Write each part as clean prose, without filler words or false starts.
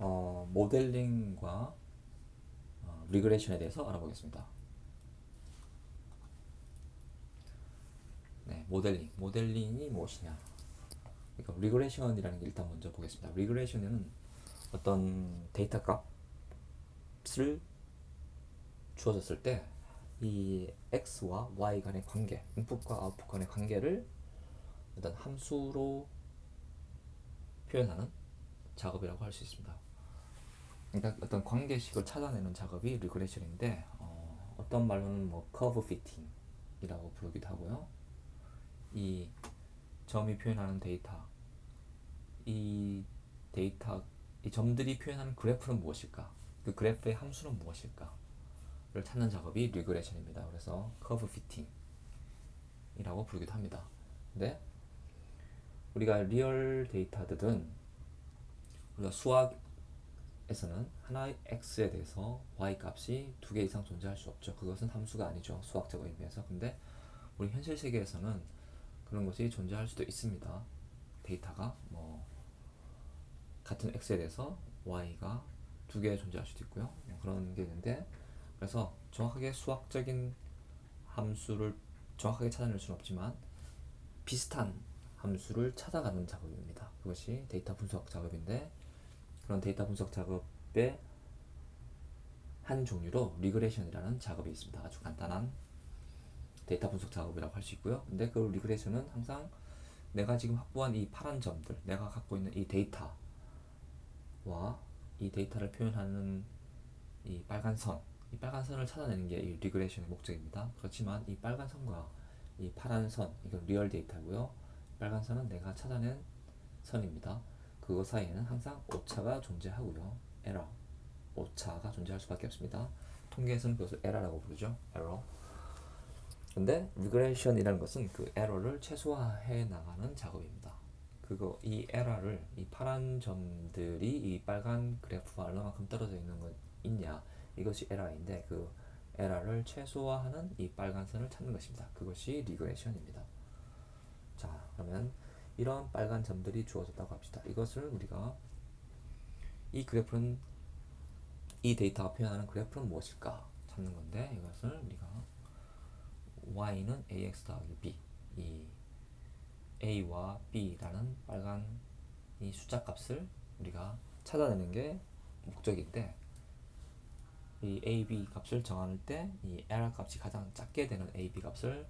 모델링과 리그레션에 대해서 알아보겠습니다. 네, 모델링이 무엇이냐? 그러니까 리그레션이라는 게 일단 먼저 보겠습니다. 리그레션은 어떤 데이터 값을 주어졌을 때 이 x와 y 간의 관계, 인풋과 아웃풋 간의 관계를 어떤 함수로 표현하는 작업이라고 할 수 있습니다. 그러니까 어떤 관계식을 찾아내는 작업이 리그레션인데 어떤 말로는 뭐 커브 피팅이라고 부르기도 하고요. 이 점이 표현하는 이 데이터, 이 점들이 표현하는 그래프는 무엇일까? 그 그래프의 함수는 무엇일까? 를 찾는 작업이 리그레션입니다. 그래서 커브 피팅이라고 부르기도 합니다. 근데 우리가 리얼 데이터들은 우리가 수학에서는 하나의 x에 대해서 y 값이 두 개 이상 존재할 수 없죠. 그것은 함수가 아니죠. 수학적 의미에서. 근데 우리 현실 세계에서는 그런 것이 존재할 수도 있습니다. 데이터가 뭐 같은 x에 대해서 y가 두 개 존재할 수도 있고요. 그런 게 있는데, 그래서 정확하게 수학적인 함수를 정확하게 찾아낼 수는 없지만 비슷한 함수를 찾아가는 작업입니다. 그것이 데이터 분석 작업인데, 그런 데이터 분석 작업의 한 종류로 리그레션이라는 작업이 있습니다. 아주 간단한 데이터 분석 작업이라고 할 수 있고요. 근데 그 리그레션은 항상 내가 지금 확보한 이 파란 점들, 내가 갖고 있는 이 데이터와 이 데이터를 표현하는 이 빨간 선을 찾아내는 게 이 리그레션의 목적입니다. 그렇지만 이 빨간 선과 이 파란 선, 이건 리얼 데이터고요. 빨간 선은 내가 찾아낸 선입니다. 그거 사이에는 항상 오차가 존재하고요. 에러, 오차가 존재할 수밖에 없습니다. 통계에서는 그것을 에러라고 부르죠. 에러. 근데 리그레션이라는 것은 그 에러를 최소화해 나가는 작업입니다. 이 에러를, 이 파란 점들이 이 빨간 그래프와 얼마만큼 떨어져 있는 것 있냐, 이것이 에러인데 그 에러를 최소화하는 이 빨간 선을 찾는 것입니다. 그것이 리그레션입니다. 자, 그러면 이런 빨간 점들이 주어졌다고 합시다. 이것을 우리가 이 데이터가 표현하는 그래프는 무엇일까 찾는 건데, 이것을 우리가 y는 ax 더하기 b, 이 a와 b라는 빨간 이 숫자 값을 우리가 찾아내는 게 목적인데, 이 a, b 값을 정할 때 이 error 값이 가장 작게 되는 a, b 값을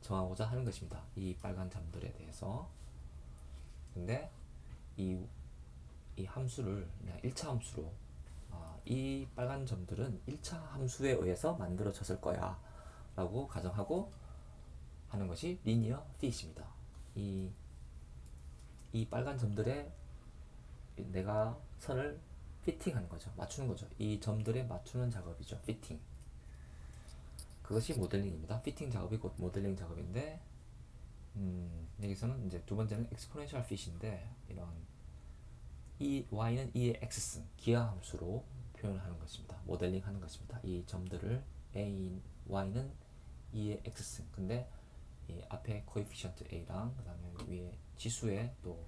정하고자 하는 것입니다. 이 빨간 점들에 대해서. 근데 이 함수를 그냥 1차 함수로, 이 빨간 점들은 1차 함수에 의해서 만들어졌을 거야 라고 가정하고 하는 것이 리니어 핏입니다. 이 빨간 점들에 내가 선을 피팅하는 거죠. 맞추는 거죠. 이 점들에 맞추는 작업이죠. 피팅. 그것이 모델링입니다. 피팅 작업이 곧 모델링 작업인데, 여기서는 이제 두 번째는 exponential fit인데, 이런 이 y는 2의 x승 기하 함수로 표현하는 것입니다. 모델링 하는 것입니다. 이 점들을 y는 2의 x승, 근데 이 앞에 코에피션트 a랑 그 다음에 위에 지수에 또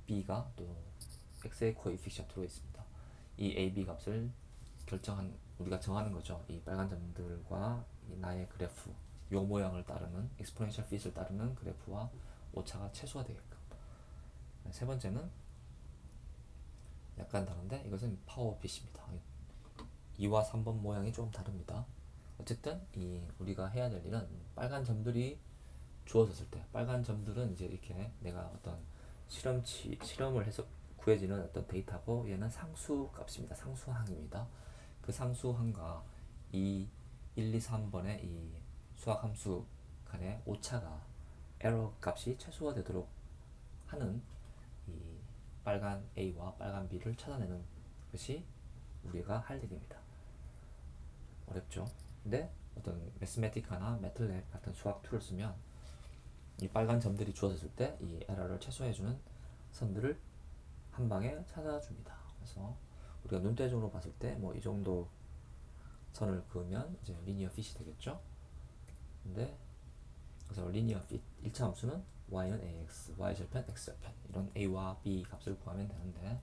b가 또 x의 코에피션트로 있습니다. 이 a, b 값을 우리가 정하는 거죠. 이 빨간 점들과 이 나의 그래프, 요 모양을 따르는 exponential fit을 따르는 그래프와 오차가 최소화되게끔. 세 번째는 약간 다른데, 이것은 파워 핏입니다. 2와 3번 모양이 조금 다릅니다. 어쨌든 우리가 해야 될 일은 빨간 점들이 주어졌을 때, 빨간 점들은 이제 이렇게 내가 어떤 실험을 해서 구해지는 어떤 데이터고, 얘는 상수 값입니다. 상수항입니다. 그 상수항과 이 1, 2, 3번의 이 수학 함수 간의 오차가, 에러 값이 최소화되도록 하는 이 빨간 A와 빨간 B를 찾아내는 것이 우리가 할 일입니다. 어렵죠? 근데 어떤 매스매티카나 매틀랩 같은 수학 툴을 쓰면 이 빨간 점들이 주어졌을 때 이 에러를 최소화해주는 선들을 한 방에 찾아줍니다. 그래서 우리가 눈대중으로 봤을 때 뭐 이 정도 선을 그으면 이제 리니어 핏이 되겠죠? 근데 그래서 리니어 핏 1차 함수는 y는 ax, y절편 x절편, 이런 a와 b 값을 구하면 되는데,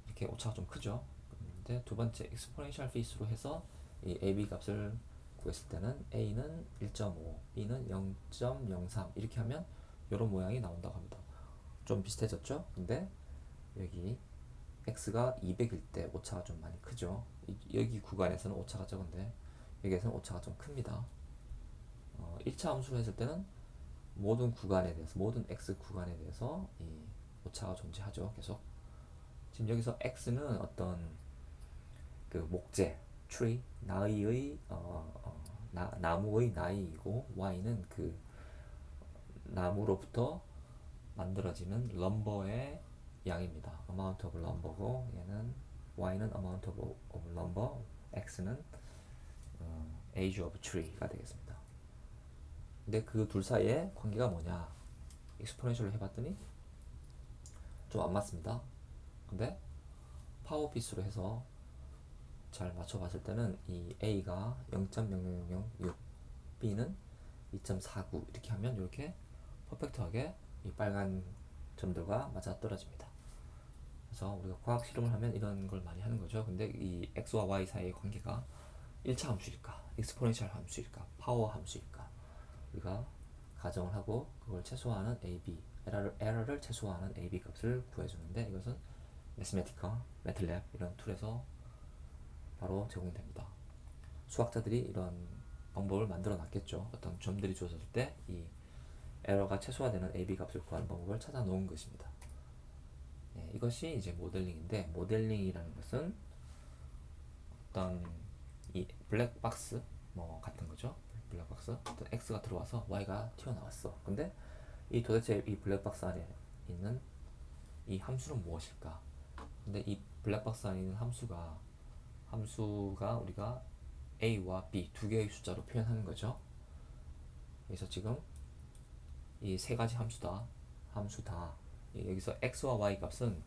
이렇게 오차가 좀 크죠. 근데 두 번째 exponential fit로 해서 이 AB 값을 구했을 때는 A는 1.5, B는 0.03 이렇게 하면 이런 모양이 나온다고 합니다. 좀 비슷해졌죠? 근데 여기 x가 200일 때 오차가 좀 많이 크죠. 여기 구간에서는 오차가 적은데 여기에서는 오차가 좀 큽니다. 1차 함수로 했을 때는 모든 구간에 대해서 모든 x 구간에 대해서 이 오차가 존재하죠. 계속 지금 여기서 x는 어떤 그 목재 tree 나이의 나무의 나이이고 y는 그 나무로부터 만들어지는 lumber의 양입니다. amount of lumber고 얘는 y는 amount of lumber, x는 age of tree가 되겠습니다. 근데 그 둘 사이의 관계가 뭐냐? 익스포넨셜로 해봤더니 좀 안 맞습니다. 근데 파워 피스로 해서 잘 맞춰봤을 때는 이 a가 0.00006, b는 2.49 이렇게 하면 이렇게 퍼펙트하게 이 빨간 점들과 맞아 떨어집니다. 그래서 우리가 과학 실험을 하면 이런 걸 많이 하는 거죠. 근데 이 x와 y 사이의 관계가 1차 함수일까, 익스포넨셜 함수일까, 파워 함수일까 우리가 가정을 하고 그걸 최소화하는 AB 에러를 최소화하는 AB 값을 구해주는데 이것은 매스매티카, 매틀랩 이런 툴에서 바로 제공됩니다. 수학자들이 이런 방법을 만들어 놨겠죠. 어떤 점들이 주어졌을 때 이 에러가 최소화되는 AB 값을 구하는 방법을 찾아 놓은 것입니다. 예, 이것이 이제 모델링인데 모델링이라는 것은 어떤 이 블랙박스 뭐 같은 거죠. 블랙박스 어떤 X가 들어와서 Y가 튀어나왔어. 근데 이 도대체 이 블랙박스 안에 있는 이 함수는 무엇일까? 근데 이 블랙박스 안에 있는 함수가 우리가 A와 B 두 개의 숫자로 표현하는 거죠. 그래서 지금 이 세 가지 함수다. 여기서 X와 Y 값은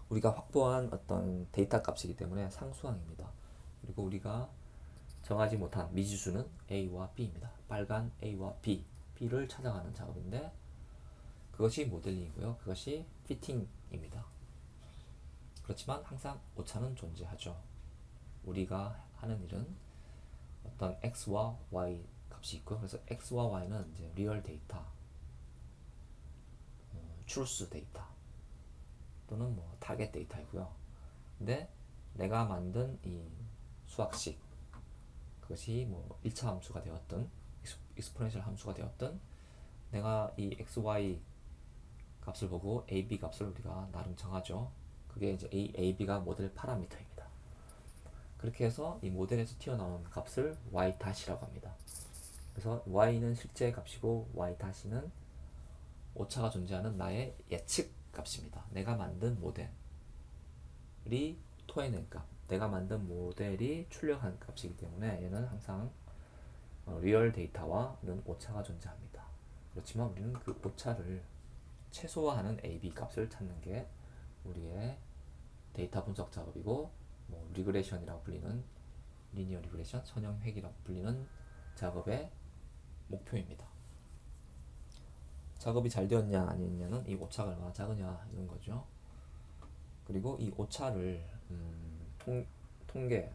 우리가 확보한 어떤 데이터 값이기 때문에 상수항입니다. 그리고 우리가 정하지 못한 미지수는 A와 B입니다. 빨간 A와 B, B를 찾아가는 작업인데 그것이 모델링이고요. 그것이 피팅입니다. 그렇지만 항상 오차는 존재하죠. 우리가 하는 일은 어떤 X와 Y 값이 있고요. 그래서 X와 Y는 이제 리얼 데이터, truth 데이터 또는 뭐 타겟 데이터이고요. 근데 내가 만든 이 수학식 그것이 뭐 1차 함수가 되었든 익스포넨셜 함수가 되었든 내가 이 xy 값을 보고 ab 값을 우리가 나름 정하죠. 그게 이제 ab가 모델 파라미터입니다. 그렇게 해서 이 모델에서 튀어나온 값을 y-이라고 합니다. 그래서 y는 실제 값이고 y-는 오차가 존재하는 나의 예측 값입니다. 내가 만든 모델이 토해낸 값, 내가 만든 모델이 출력한 값이기 때문에 얘는 항상 리얼 데이터와는 오차가 존재합니다. 그렇지만 우리는 그 오차를 최소화하는 AB 값을 찾는 게 우리의 데이터 분석 작업이고 뭐 리그레션이라고 불리는 리니어 리그레션, 선형회귀라고 불리는 작업의 목표입니다. 작업이 잘 되었냐 아니냐는 이 오차가 얼마나 작으냐 이런 거죠. 그리고 이 오차를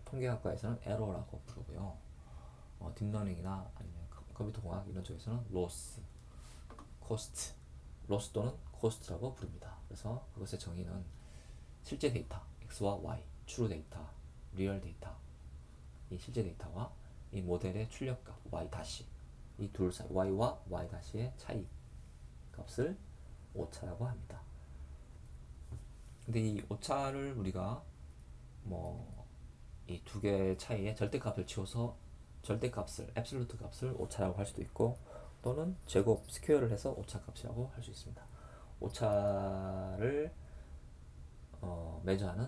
통계학과에서는 에러라고 부르고요. 딥러닝이나 아니면 컴퓨터공학 이런 쪽에서는 로스, 코스트, 로스 또는 코스트라고 부릅니다. 그래서 그것의 정의는 실제 데이터, x와 y, true 데이터, 리얼 데이터, 이 실제 데이터와 이 모델의 출력값 y 다시 이 둘 사이 y와 y 다시의 차이 값을 오차라고 합니다. 근데 이 오차를 우리가 뭐 이 두 개의 차이의 절대값을 치워서 절대값을 앱솔루트 값을 오차라고 할 수도 있고 또는 제곱 스퀘어를 해서 오차값이라고 할 수 있습니다. 오차를 매저하는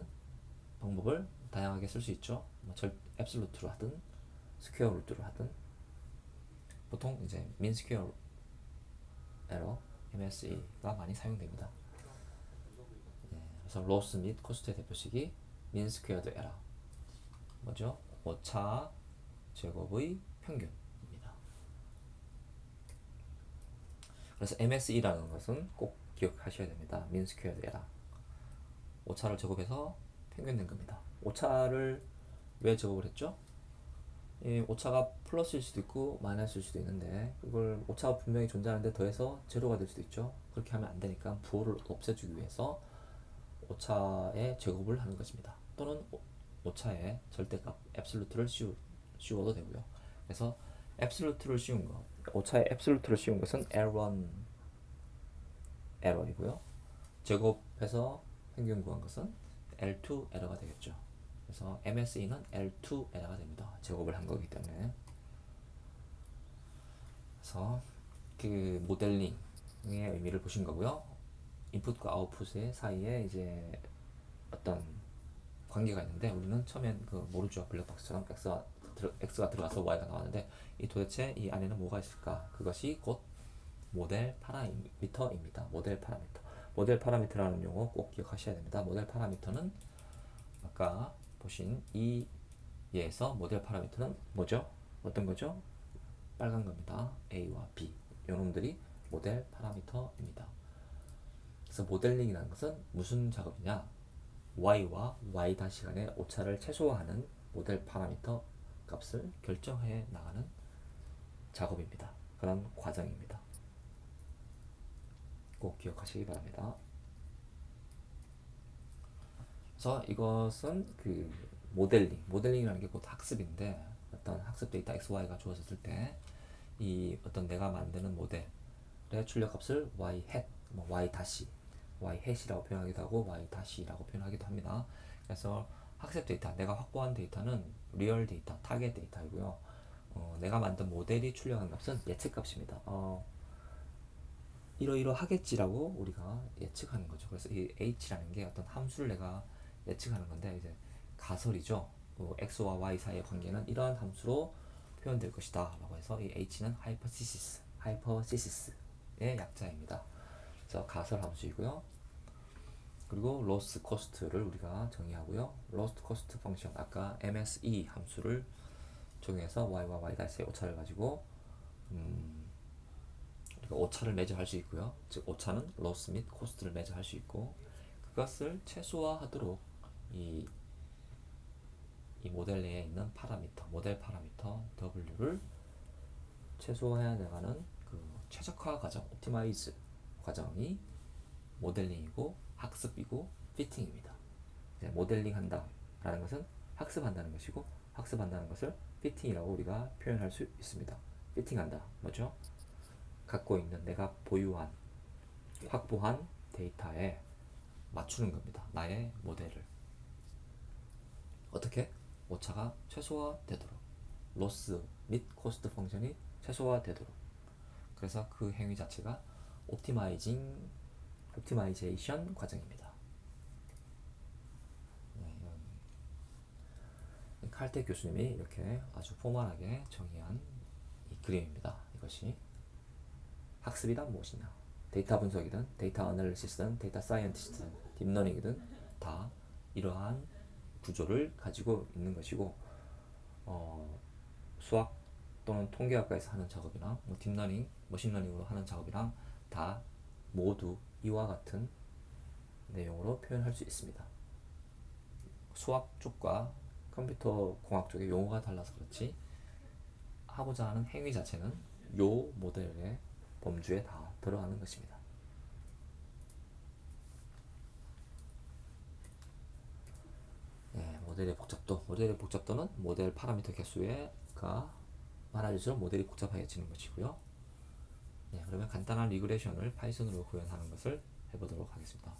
방법을 다양하게 쓸 수 있죠. 앱솔루트로 하든 스퀘어 루트로 하든 보통 이제 민 스퀘어 에러 MSE가 많이 사용됩니다. 그래서 로스 및 코스트의 대표식이 민 스퀘어드 에러 뭐죠? 오차 제곱의 평균입니다. 그래서 MSE라는 것은 꼭 기억하셔야 됩니다. 민 스퀘어드 에러 오차를 제곱해서 평균 낸 겁니다. 오차를 왜 제곱을 했죠? 이 오차가 플러스일 수도 있고 마이너스일 수도 있는데 그걸 오차가 분명히 존재하는데 더해서 제로가 될 수도 있죠. 그렇게 하면 안 되니까 부호를 없애주기 위해서 오차의 제곱을 하는 것입니다. 또는 오차의 절대값 앱솔루트를 씌워도 되고요. 그래서 앱솔루트를 씌운 거, 오차의 앱솔루트를 씌운 것은 L1 에러이고요. 제곱해서 평균 구한 것은 L2 에러가 되겠죠. 그래서 MSE는 L2 에러가 됩니다. 제곱을 한 거기 때문에. 그래서 그 모델링의 의미를 보신 거고요. 인풋과 아웃풋의 사이에 이제 어떤 관계가 있는데 우리는 처음엔 그 모르죠. 블랙박스처럼 X가 들어가서 Y가 나왔는데 이 도대체 이 안에는 뭐가 있을까? 그것이 곧 모델 파라미터입니다. 모델 파라미터. 모델 파라미터라는 용어 꼭 기억하셔야 됩니다. 모델 파라미터는 아까 보신 이 예에서 모델 파라미터는 뭐죠? 어떤 거죠? 빨간 겁니다. A와 B. 요놈들이 모델 파라미터입니다. 그래서 모델링이라는 것은 무슨 작업이냐? Y와 Y 다시 간의 오차를 최소화하는 모델 파라미터 값을 결정해 나가는 작업입니다. 그런 과정입니다. 꼭 기억하시기 바랍니다. 그래서 이것은 그 모델링이라는 게 곧 학습인데 어떤 학습 데이터 XY가 주어졌을 때 이 어떤 내가 만드는 모델의 출력값을 Y hat, Y 다시, Y hat이라고 표현하기도 하고 Y 다시라고 표현하기도 합니다. 그래서 학습 데이터, 내가 확보한 데이터는 리얼 데이터, 타겟 데이터이고요. 내가 만든 모델이 출력한 값은 예측값입니다. 이러이러하겠지라고 우리가 예측하는 거죠. 그래서 이 h라는 게 어떤 함수를 내가 예측하는 건데 이제 가설이죠. x와 y 사이의 관계는 이러한 함수로 표현될 것이다 라고 해서 이 h는 하이퍼시시스의 약자입니다. 그래서 가설 함수이고요. 그리고 로스 코스트를 우리가 정의하고요. 로스트 코스트 펑션 아까 MSE 함수를 적용해서 y와 y 다시의 오차를 가지고 우리가 오차를 매저할 수 있고요. 즉 오차는 로스 및 코스트를 매저할 수 있고 그것을 최소화하도록 이 모델 내에 있는 파라미터, 모델 파라미터 W를 최소화해 나가는 그 최적화 과정, 옵티마이즈 과정이 모델링이고 학습이고 피팅입니다. 모델링 한다라는 것은 학습한다는 것이고 학습한다는 것을 피팅이라고 우리가 표현할 수 있습니다. 피팅한다 뭐죠? 갖고 있는 내가 보유한 확보한 데이터에 맞추는 겁니다. 나의 모델을 어떻게? 오차가 최소화되도록 로스 및 코스트 펑션이 최소화되도록 그래서 그 행위 자체가 옵티마이제이션 과정입니다. 칼텍 교수님이 이렇게 아주 포멀하게 정의한 이 그림입니다. 이것이 학습이란 무엇이냐? 데이터 분석이든 데이터 어널리시스든 데이터 사이언티스트든 딥러닝이든 다 이러한 구조를 가지고 있는 것이고 수학 또는 통계학과에서 하는 작업이랑 딥러닝, 머신러닝으로 하는 작업이랑 다 모두 이와 같은 내용으로 표현할 수 있습니다. 수학 쪽과 컴퓨터 공학 쪽의 용어가 달라서 그렇지 하고자 하는 행위 자체는 요 모델의 범주에 다 들어가는 것입니다. 네, 모델의 복잡도는 모델 파라미터 개수가 많아질수록 모델이 복잡해지는 것이고요. 네, 그러면 간단한 리그레션을 파이썬으로 구현하는 것을 해보도록 하겠습니다.